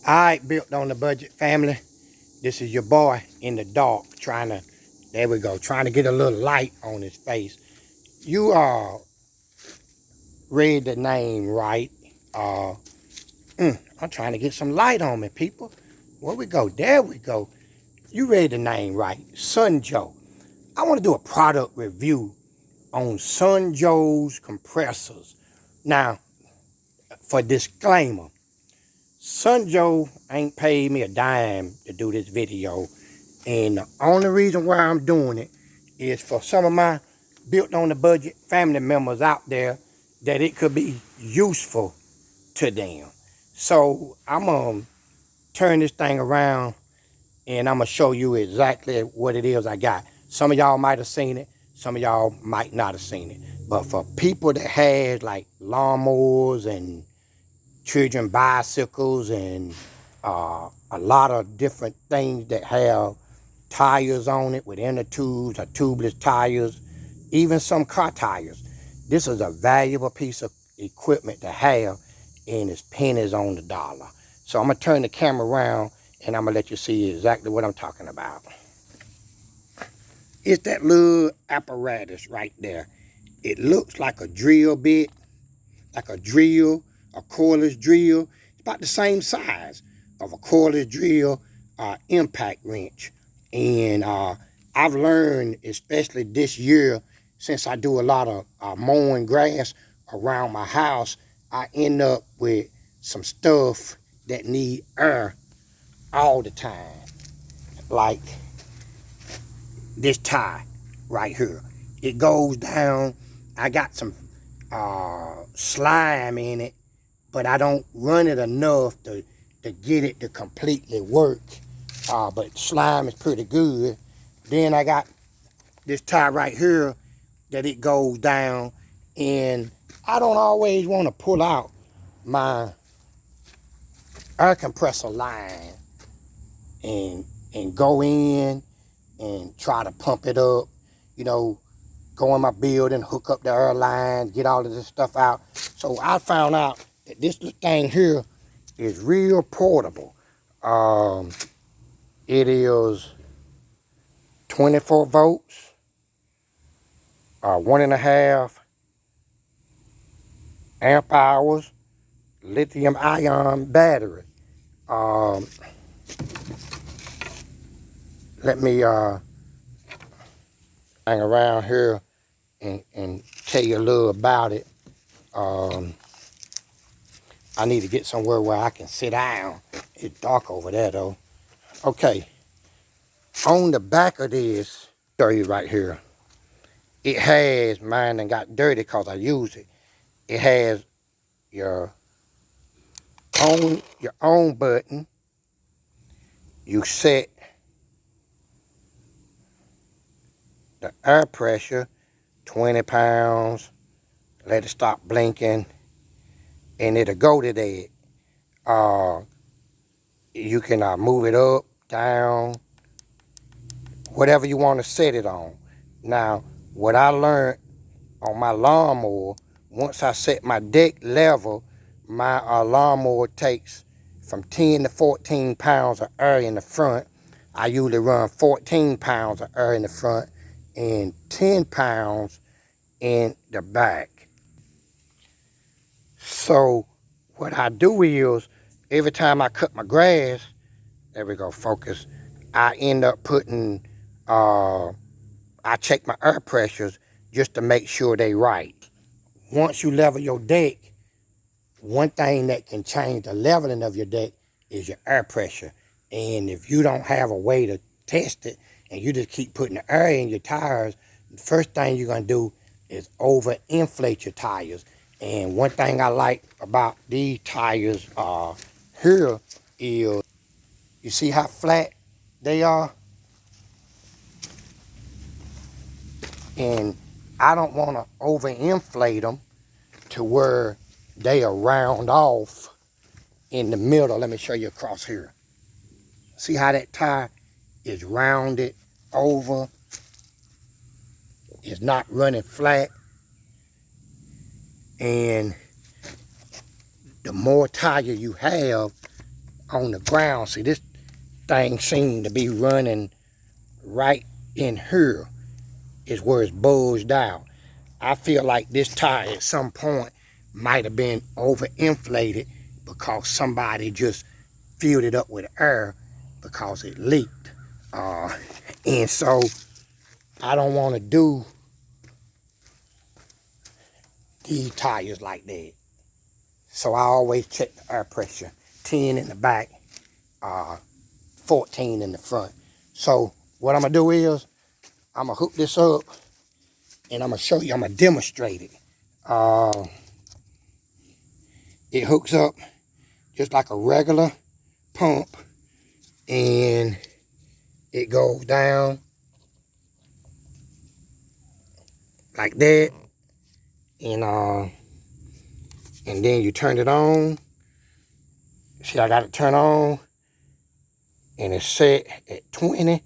Alright, built on the budget family. This is your boy in the dark trying to, there we go, trying to get a little light on his face. You read the name right. I'm trying to get some light on me, people. Where we go? There we go. You read the name right. Sunjoe. I want to do a product review on Sunjoe's compressors. Now, for disclaimer, Sunjoe ain't paid me a dime to do this video. And the only reason why I'm doing it is for some of my built on the budget family members out there that it could be useful to them. So I'm gonna turn this thing around and I'm gonna show you exactly what it is I got. Some of y'all might have seen it, some of y'all might not have seen it. But for people that has like lawnmowers and children bicycles and a lot of different things that have tires on it with inner tubes or tubeless tires, even some car tires. This is a valuable piece of equipment to have, and it's pennies on the dollar. So I'm gonna turn the camera around and I'm gonna let you see exactly what I'm talking about. It's that little apparatus right there. It looks like a drill bit, like a drill, a cordless drill. It's about the same size of a cordless drill impact wrench. And I've learned, especially this year, since I do a lot of mowing grass around my house, I end up with some stuff that need air all the time. Like this tie right here. It goes down. I got some slime in it, but I don't run it enough to get it to completely work. But slime is pretty good. Then I got this tie right here that it goes down, and I don't always want to pull out my air compressor line and go in and try to pump it up, you know, go in my building, hook up the air line, get all of this stuff out. So I found out that this thing here is real portable. It is 24 volts, 1.5 amp hours, lithium ion battery. Let me hang around here and tell you a little about it. I need to get somewhere where I can sit down. It's dark over there though. Okay, on the back of this, show you right here, it has, mine and got dirty because I used it. It has your own button. You set the air pressure, 20 pounds, let it stop blinking, and it'll go to that. You can move it up, down, whatever you want to set it on. Now, what I learned on my lawnmower, once I set my deck level, my lawnmower takes from 10 to 14 pounds of air in the front. I usually run 14 pounds of air in the front and 10 pounds in the back. So what I do is, every time I cut my grass, there we go, focus, I end up putting, I check my air pressures just to make sure they right. Once you level your deck, one thing that can change the leveling of your deck is your air pressure. And if you don't have a way to test it and you just keep putting the air in your tires, the first thing you're gonna do is over-inflate your tires. And one thing I like about these tires here is, you see how flat they are? And I don't want to over-inflate them to where they are round off in the middle. Let me show you across here. See how that tire is rounded over? It's not running flat. And the more tire you have, on the ground. See, this thing seemed to be running right in here is where it's bulged out. I feel like this tire at some point might have been overinflated because somebody just filled it up with air because it leaked. And so I don't want to do these tires like that. So I always check the air pressure. 10 in the back, 14 in the front. So what I'm going to do is I'm going to hook this up and I'm going to show you, I'm going to demonstrate it. It hooks up just like a regular pump and it goes down like that, and then you turn it on. See, I got it turned on and it's set at 20.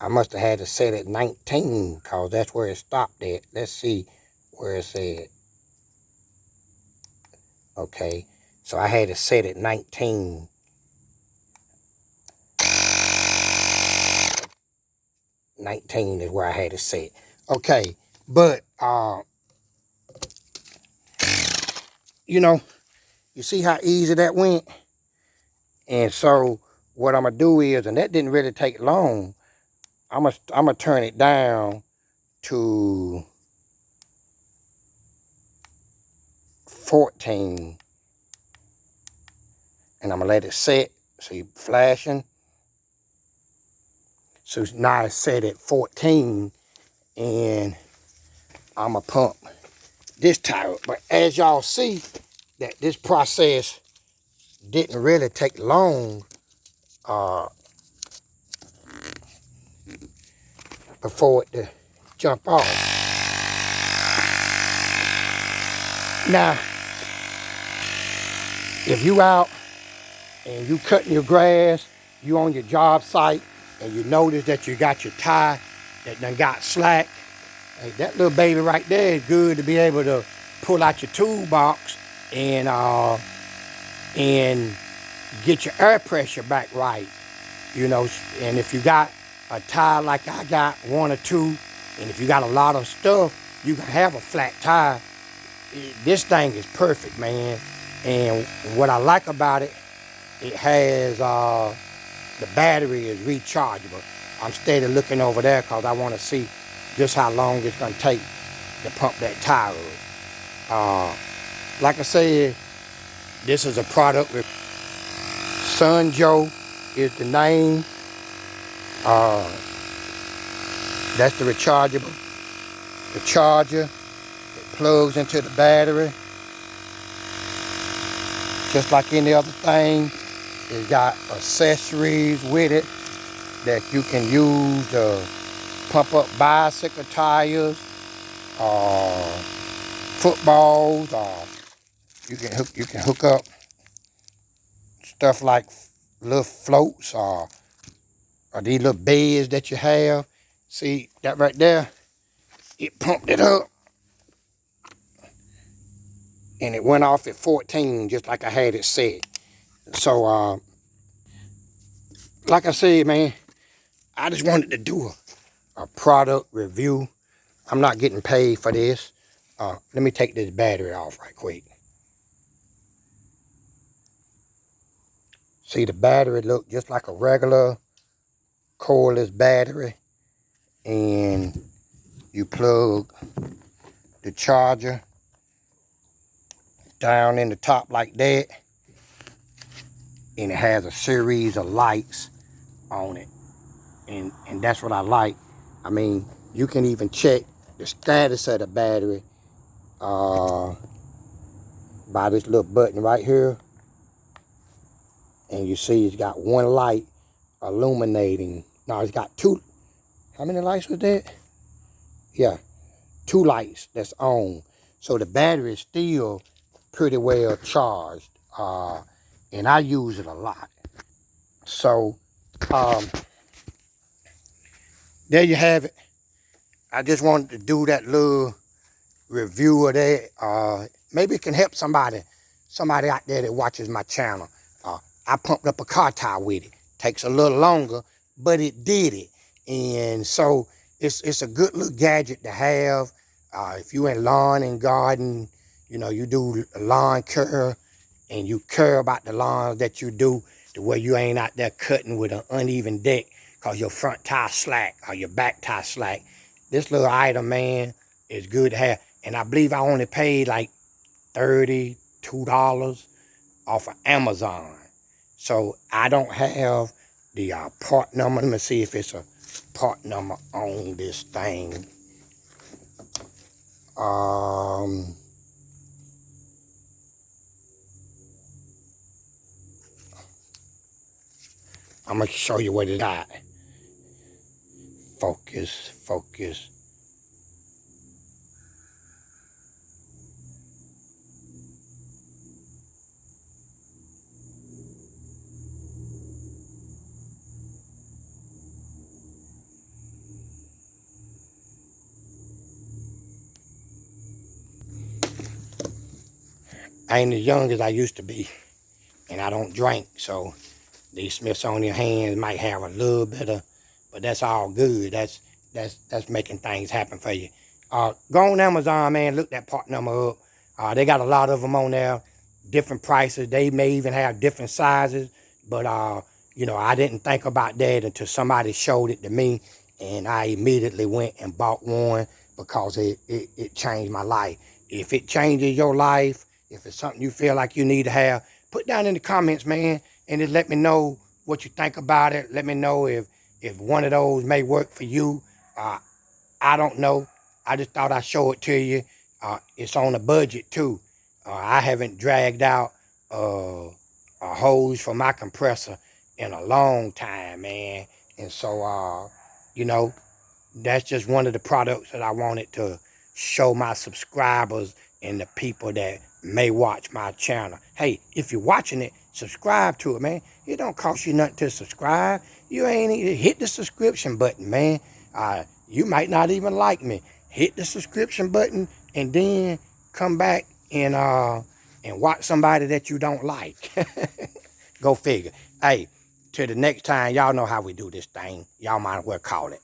I must have had it set at 19 because that's where it stopped at. Let's see where it's at. Okay, so I had it set at 19. $19 is where I had it set. Okay, but you know, you see how easy that went? And so what I'm gonna do is, and that didn't really take long, I'm gonna turn it down to 14, and I'm gonna let it set. See, flashing. So now it's set at 14, and I'm gonna pump this tire up. But as y'all see, that this process didn't really take long before it to jump off. Now, if you out and you cutting your grass, you on your job site, and you notice that you got your tire that done got slack, hey, that little baby right there is good to be able to pull out your toolbox and get your air pressure back right, you know. And if you got a tire like I got, 1 or 2, and if you got a lot of stuff, you can have a flat tire. This thing is perfect, man. And what I like about it, it has the battery is rechargeable. I'm steady looking over there because I want to see just how long it's going to take to pump that tire up. Like I said, this is a product with Sunjoe is the name. That's the rechargeable. The charger, it plugs into the battery. Just like any other thing, it's got accessories with it that you can use to pump up bicycle tires, footballs, you can hook up stuff like little floats or or these little beds that you have. See that right there? It pumped it up and it went off at 14 just like I had it set. So like I said, man, I just wanted to do a product review. I'm not getting paid for this. Let me take this battery off right quick. See, the battery look just like a regular cordless battery, and you plug the charger down in the top like that, and it has a series of lights on it, and that's what I like. I mean, you can even check the status of the battery by this little button right here, and you see it's got one light illuminating. No, it's got two. How many lights was that? Yeah, 2 lights that's on. So the battery is still pretty well charged, and I use it a lot. So there you have it. I just wanted to do that little review of that. Maybe it can help somebody out there that watches my channel. I pumped up a car tire with it. Takes a little longer, but it did it. And so it's a good little gadget to have. If you in lawn and garden, you know, you do lawn care and you care about the lawns that you do, to where you ain't out there cutting with an uneven deck because your front tire slack or your back tire slack. This little item, man, is good to have. And I believe I only paid like $32 off of Amazon. So I don't have the part number. Let me see if it's a part number on this thing. I'm gonna show you what it got. Focus. I ain't as young as I used to be, and I don't drink, so these Smithsonian hands might have a little bit of, but that's all good. That's making things happen for you. Go on Amazon, man, look that part number up. They got a lot of them on there, different prices. They may even have different sizes, but you know, I didn't think about that until somebody showed it to me, and I immediately went and bought one because it changed my life. If it changes your life, if it's something you feel like you need to have, put down in the comments, man, and just let me know what you think about it. Let me know if one of those may work for you. I don't know. I just thought I'd show it to you. It's on a budget too. I haven't dragged out a hose for my compressor in a long time, man. And so, you know, that's just one of the products that I wanted to show my subscribers and the people that may watch my channel. Hey, if you're watching it, subscribe to it, man. It don't cost you nothing to subscribe. You ain't even hit the subscription button, man. You might not even like me. Hit the subscription button and then come back and watch somebody that you don't like. Go figure. Hey, till the next time, y'all know how we do this thing. Y'all might as well call it.